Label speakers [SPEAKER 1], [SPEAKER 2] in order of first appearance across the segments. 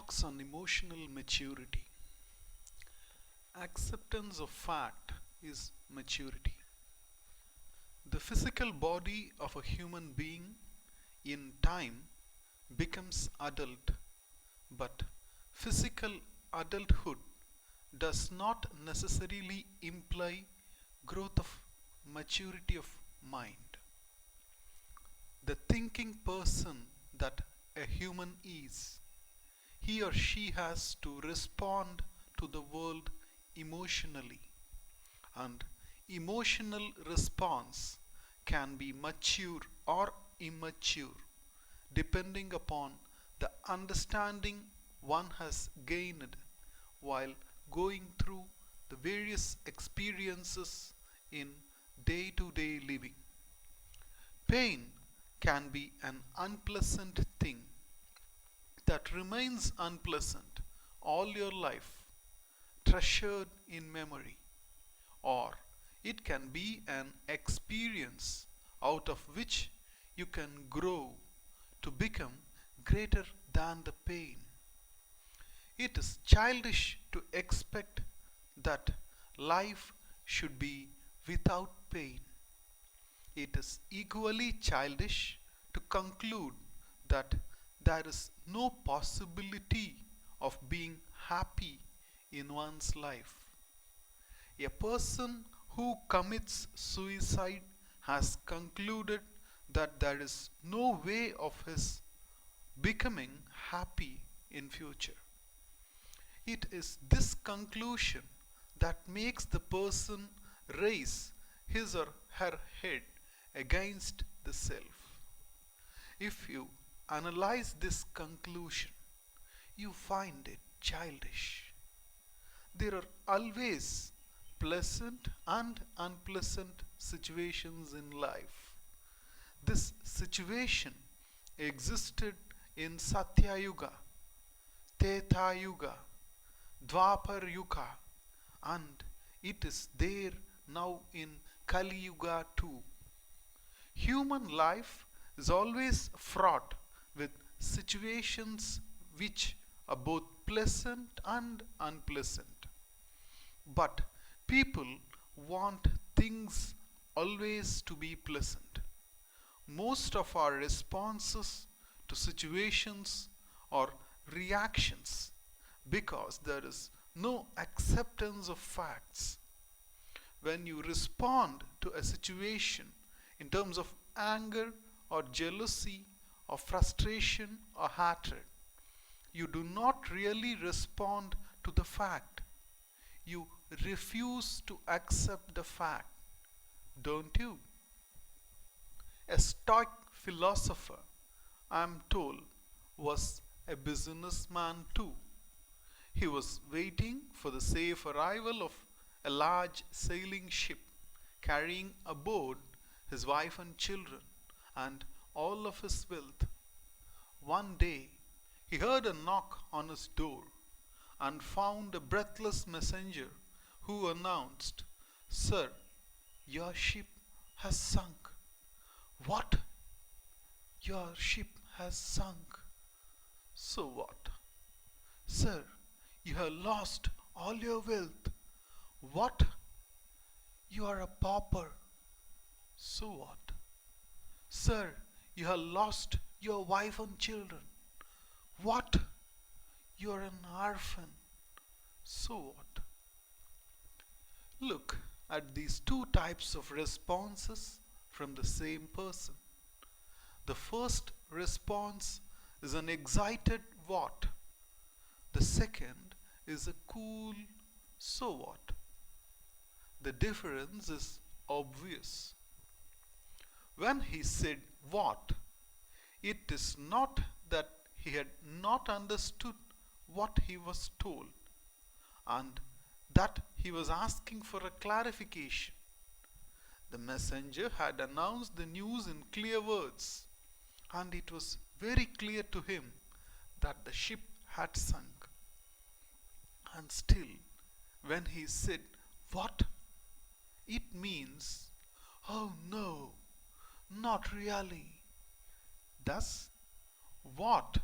[SPEAKER 1] talks on emotional maturity. Acceptance of fact is maturity. The physical body of a human being in time becomes adult, but physical adulthood does not necessarily imply growth of maturity of mind. The thinking person that a human is, he or she has to respond to the world emotionally, and emotional response can be mature or immature depending upon the understanding one has gained while going through the various experiences in day to day living. Pain can be an unpleasant thing that remains unpleasant all your life, treasured in memory, or it can be an experience out of which you can grow to become greater than the pain. It is childish to expect that life should be without pain. It is equally childish to conclude that there is no possibility of being happy in one's life. A person who commits suicide has concluded that there is no way of his becoming happy in future. It is this conclusion that makes the person raise his or her head against the self. If you analyze this conclusion, you find it childish. There are always pleasant and unpleasant situations in life. This situation existed in Satya Yuga, Treta Yuga, Dwapar Yuga, and it is there now in Kali Yuga too. Human life is always fraught with situations which are both pleasant and unpleasant. But people want things always to be pleasant. Most of our responses to situations are reactions because there is no acceptance of facts. When you respond to a situation in terms of anger or jealousy or frustration or hatred, you do not really respond to the fact. You refuse to accept the fact, don't you? A Stoic philosopher, I am told, was a businessman too. He was waiting for the safe arrival of a large sailing ship carrying aboard his wife and children and all of his wealth. One day he heard a knock on his door and found a breathless messenger who announced, "Sir, your ship has sunk." "What? Your ship has sunk? So what?" "Sir, you have lost all your wealth." "What? You are a pauper." "So what?" "Sir, you have lost your wife and children." "What? You are an orphan." "So what?" Look at these two types of responses from the same person. The first response is an excited "what?" The second is a cool "so what?" The difference is obvious. When he said "what?", it is not that he had not understood what he was told and that he was asking for a clarification. The messenger had announced the news in clear words, and it was very clear to him that the ship had sunk. And still, when he said "what?", it means, "Oh no, not really." Thus, what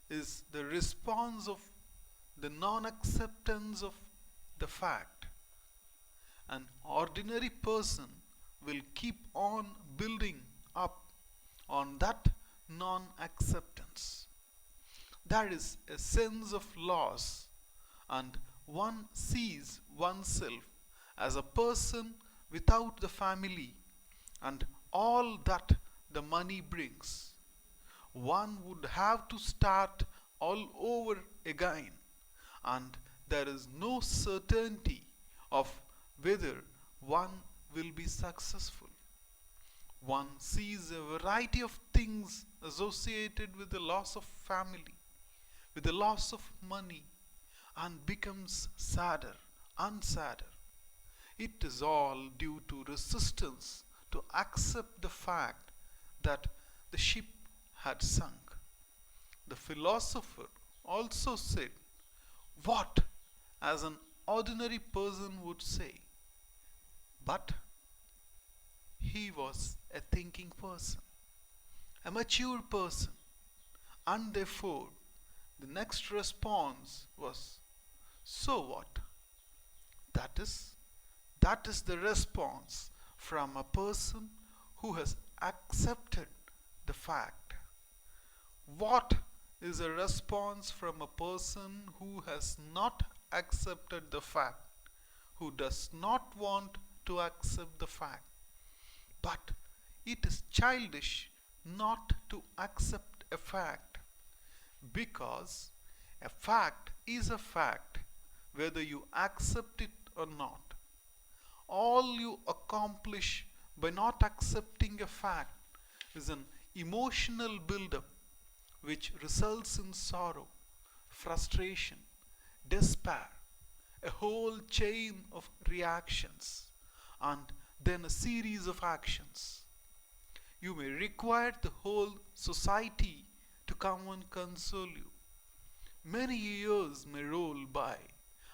[SPEAKER 1] is the response of the non-acceptance of the fact. An ordinary person will keep on building up on that non-acceptance. There is a sense of loss, and one sees oneself as a person without the family and all that the money brings. One would have to start all over again, and there is no certainty of whether one will be successful. One sees a variety of things associated with the loss of family, with the loss of money, and becomes sadder and sadder. It is all due to resistance to accept the fact that the ship had sunk. The philosopher also said what, as an ordinary person would say, but he was a thinking person, a mature person, and therefore the next response was, so what? That is, that is the response from a person who has accepted the fact. What is a response from a person who has not accepted the fact, who does not want to accept the fact? But it is childish not to accept a fact, because a fact is a fact whether you accept it or not. All you accomplish by not accepting a fact is an emotional buildup which results in sorrow, frustration, despair, a whole chain of reactions, and then a series of actions. You may require the whole society to come and console you. Many years may roll by,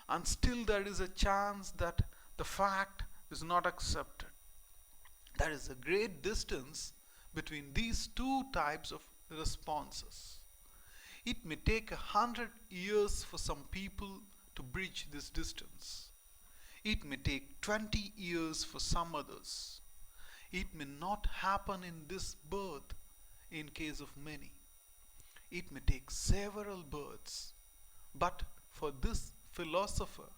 [SPEAKER 1] and still there is a chance that the fact is not accepted. There is a great distance between these two types of responses. It may take 100 years for some people to bridge this distance. It may take 20 years for some others. It may not happen in this birth in case of many. It may take several births. But for this philosopher,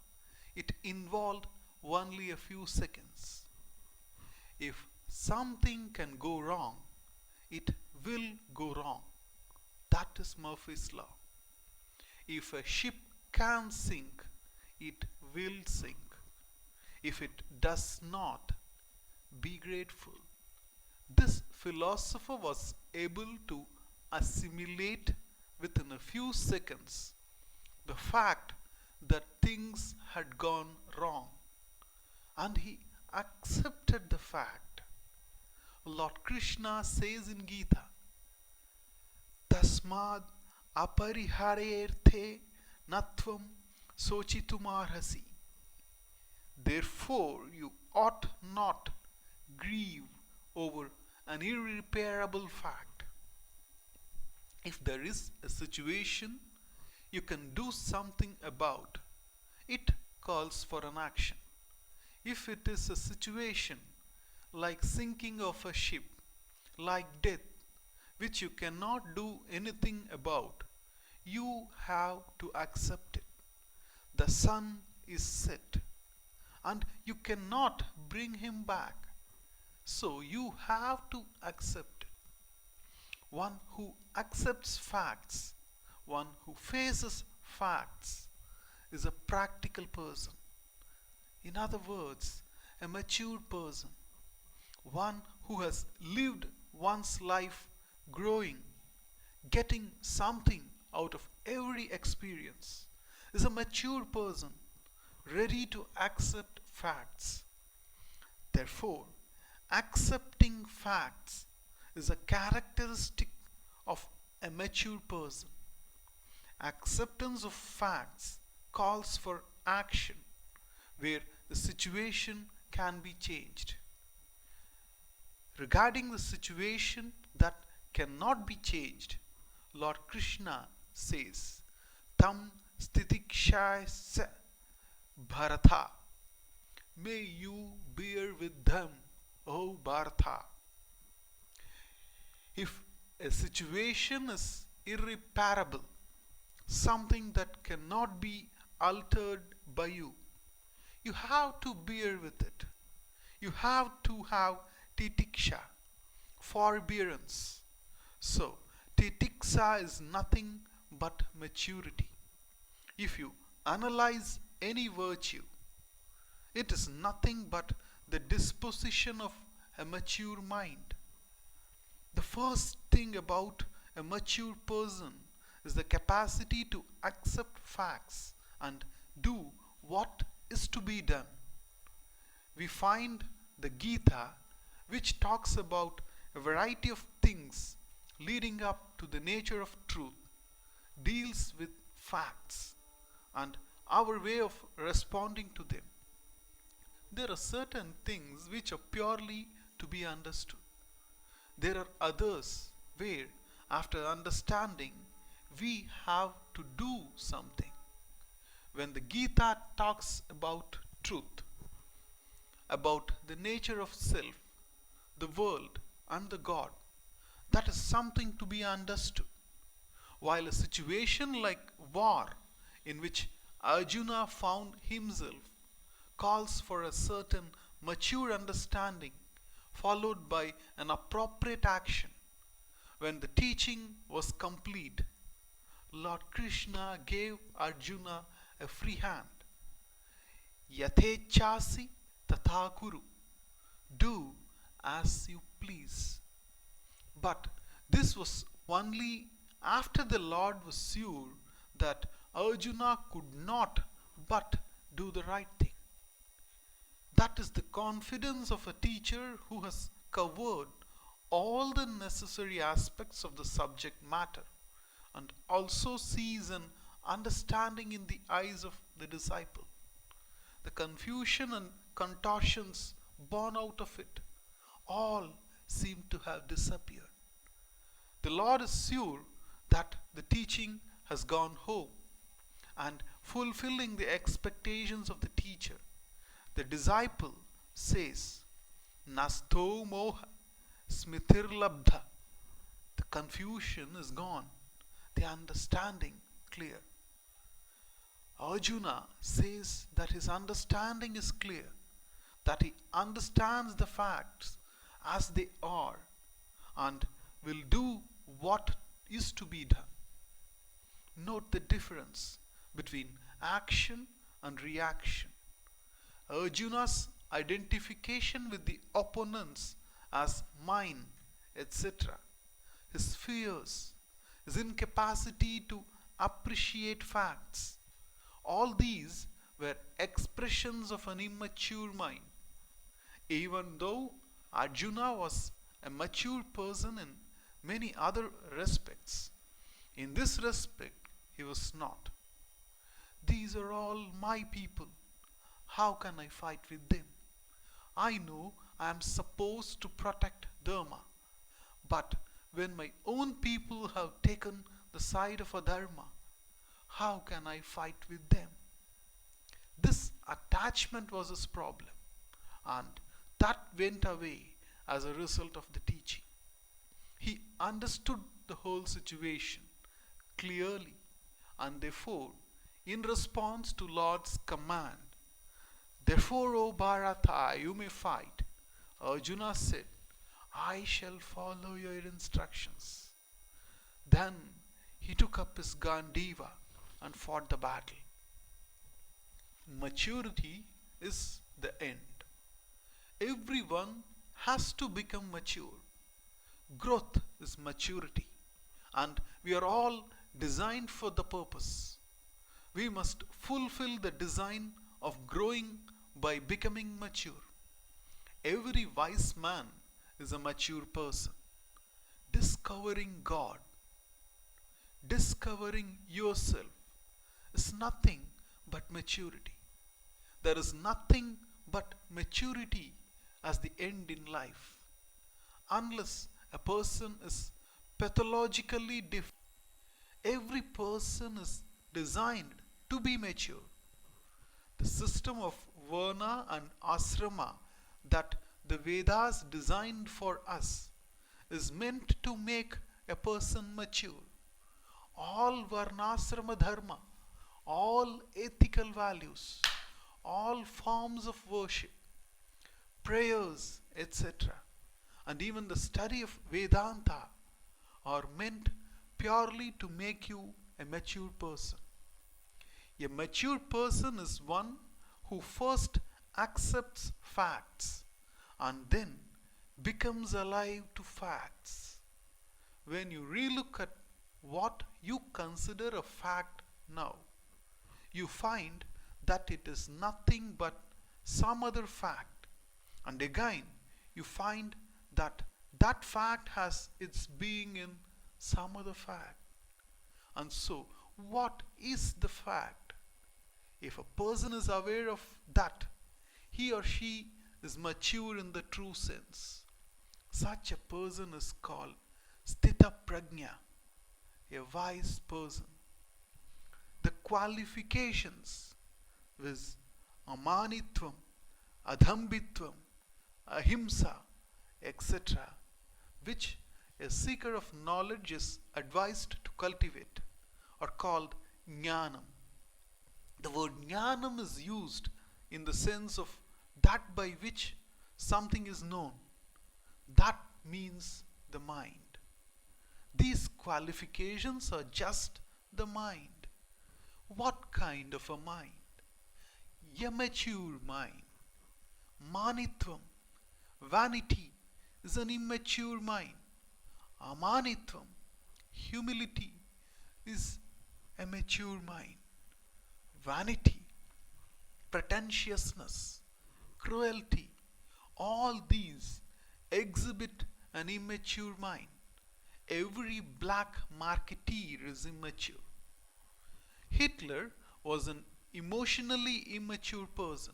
[SPEAKER 1] it involved only a few seconds. If something can go wrong, it will go wrong. That is Murphy's law. If a ship can sink, it will sink. If it does not, be grateful. This philosopher was able to assimilate within a few seconds the fact that things had gone wrong, and he accepted the fact. Lord Krishna says in Gita, Tasmad apariharerthe natvam sochitumarhasi. Therefore, you ought not grieve over an irreparable fact. If there is a situation you can do something about, it calls for an action. If it is a situation like sinking of a ship, like death, which you cannot do anything about, you have to accept it. The sun is set, and you cannot bring him back, so you have to accept it. One who accepts facts, one who faces facts, is a practical person. In other words, a mature person, one who has lived one's life growing, getting something out of every experience, is a mature person ready to accept facts. Therefore, accepting facts is a characteristic of a mature person. Acceptance of facts calls for action where the situation can be changed. Regarding the situation that cannot be changed, Lord Krishna says, Tam Stitikshaya Bharata. May you bear with them, O Bharata. If a situation is irreparable, something that cannot be altered by you, you have to bear with it. You have to have titiksha, forbearance. So, titiksha is nothing but maturity. If you analyze any virtue, it is nothing but the disposition of a mature mind. The first thing about a mature person is the capacity to accept facts and do what is to be done. We find the Gita, which talks about a variety of things leading up to the nature of truth, deals with facts and our way of responding to them. There are certain things which are purely to be understood. There are others where, after understanding, we have to do something. When the Gita talks about truth, about the nature of self, the world, and the God, that is something to be understood. While a situation like war, in which Arjuna found himself, calls for a certain mature understanding followed by an appropriate action. When the teaching was complete, Lord Krishna gave Arjuna a free hand. Yatechasi tatha kuru. Do as you please. But this was only after the Lord was sure that Arjuna could not but do the right thing. That is the confidence of a teacher who has covered all the necessary aspects of the subject matter and also sees an understanding in the eyes of the disciple. The confusion and contortions born out of it all seem to have disappeared. The Lord is sure that the teaching has gone home, and fulfilling the expectations of the teacher, the disciple says, Nasto moha smritir labdha. The confusion is gone, the understanding clear. Arjuna says that his understanding is clear, that he understands the facts as they are and will do what is to be done. Note the difference between action and reaction. Arjuna's identification with the opponents as mine, etc., his fears, his incapacity to appreciate facts, all these were expressions of an immature mind. Even though Arjuna was a mature person in many other respects, in this respect he was not. These are all my people. How can I fight with them? I know I am supposed to protect Dharma, but when my own people have taken the side of Adharma, how can I fight with them? This attachment was his problem, and that went away as a result of the teaching. He understood the whole situation clearly, and therefore, in response to Lord's command, therefore, O Bharata, you may fight, Arjuna said, I shall follow your instructions. Then he took up his Gandiva and fought the battle. Maturity is the end. Everyone has to become mature. Growth is maturity, and we are all designed for the purpose. We must fulfill the design of growing by becoming mature. Every wise man is a mature person. Discovering God, discovering yourself is nothing but maturity. There is nothing but maturity as the end in life. Unless a person is pathologically different, every person is designed to be mature. The system of Varna and Asrama that the Vedas designed for us is meant to make a person mature. All Varnasrama Dharma, all ethical values, all forms of worship, prayers, etc., and even the study of Vedanta are meant purely to make you a mature person. A mature person is one who first accepts facts and then becomes alive to facts. When you relook at what you consider a fact now, you find that it is nothing but some other fact. And again, you find that that fact has its being in some other fact. And so, what is the fact? If a person is aware of that, he or she is mature in the true sense. Such a person is called Sthita Prajna, a wise person. The qualifications with amanitvam, adhambitvam, ahimsa, etc., which a seeker of knowledge is advised to cultivate, are called jnanam. The word jnanam is used in the sense of that by which something is known. That means the mind. These qualifications are just the mind. What kind of a mind? A mature mind. Manitvam, vanity, is an immature mind. Amanitvam, humility, is a mature mind. Vanity, pretentiousness, cruelty, all these exhibit an immature mind. Every black marketeer is immature. Hitler was an emotionally immature person.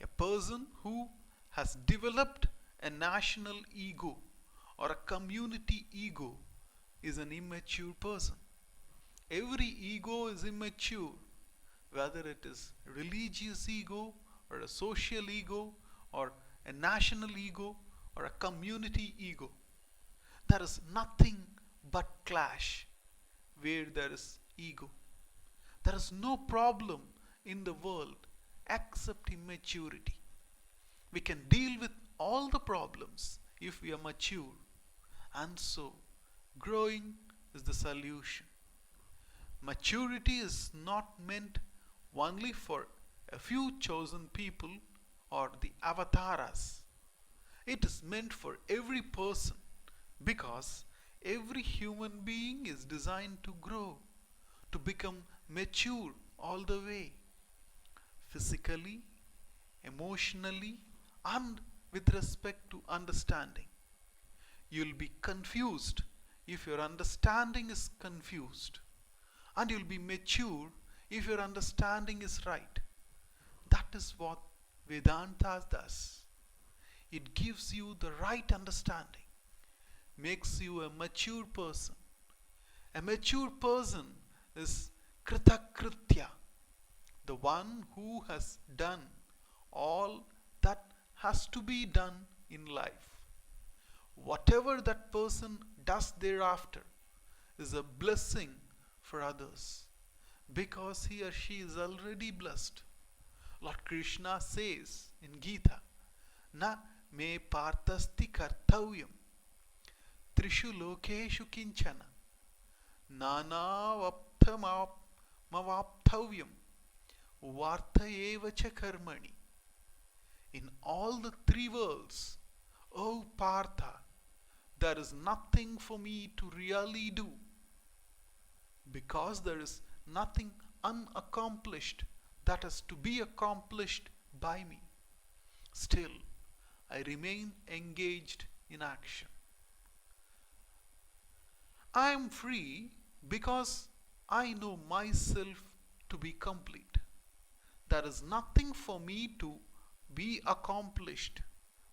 [SPEAKER 1] A person who has developed a national ego or a community ego is an immature person. Every ego is immature, whether it is religious ego or a social ego or a national ego or a community ego. There is nothing but clash where there is ego. There is no problem in the world except immaturity. We can deal with all the problems if we are mature, and so growing is the solution. Maturity is not meant only for a few chosen people or the avatars. It is meant for every person because every human being is designed to grow, to become mature all the way, physically, emotionally, and with respect to understanding. You'll be confused if your understanding is confused, and you'll be mature if your understanding is right. That is what Vedanta does. It gives you the right understanding, makes you a mature person. A mature person is kritakritya, the one who has done all that has to be done in life. Whatever that person does thereafter is a blessing for others because he or she is already blessed. Lord Krishna says in Gita, Na me partasti kartavyam trishu lokeshu kinchana nana vapthamavaptavyam vartha cha karmani. In all the three worlds, O Partha, there is nothing for me to really do because there is nothing unaccomplished that has to be accomplished by me. Still, I remain engaged in action. I am free because I know myself to be complete. There is nothing for me to be accomplished,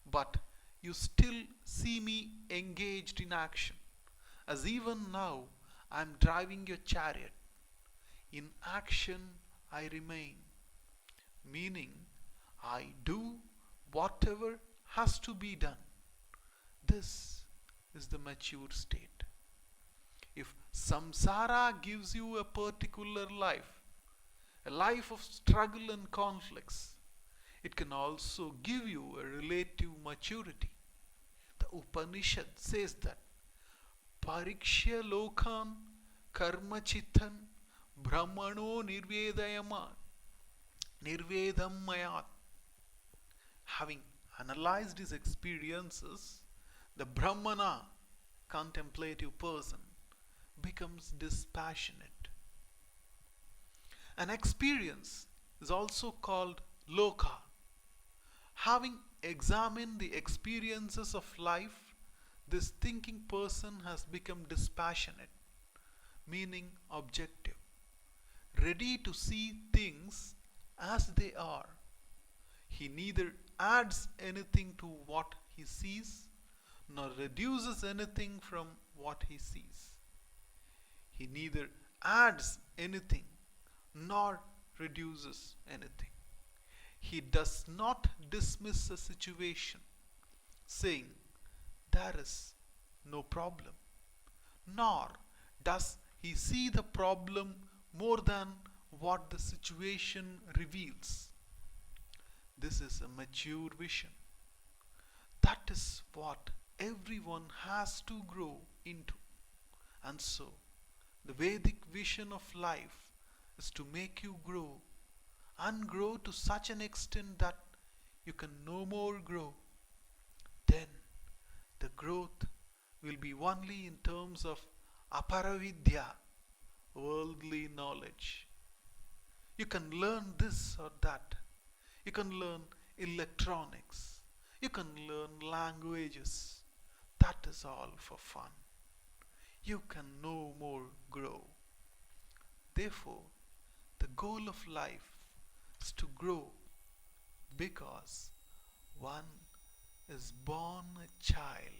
[SPEAKER 1] but you still see me engaged in action, as even now I am driving your chariot. In action I remain, meaning I do whatever has to be done. This is the mature state. If samsara gives you a particular life, a life of struggle and conflicts, it can also give you a relative maturity. The Upanishad says that Parikshya lokan karmachitan brahmano nirvedam mayat. Having analyzed his experiences, the Brahmana, contemplative person, becomes dispassionate. An experience is also called loka. Having examined the experiences of life, this thinking person has become dispassionate, meaning objective, ready to see things as they are. He neither adds anything to what he sees nor reduces anything from what he sees. He neither adds anything nor reduces anything. He does not dismiss a situation, saying, there is no problem, nor does he see the problem more than what the situation reveals. This is a mature vision. That is what everyone has to grow into. And so, the Vedic vision of life is to make you grow and grow to such an extent that you can no more grow. Then the growth will be only in terms of aparavidya, worldly knowledge. You can learn this or that. You can learn electronics. You can learn languages. That is all for fun. You can no more grow. Therefore, the goal of life is to grow, because one is born a child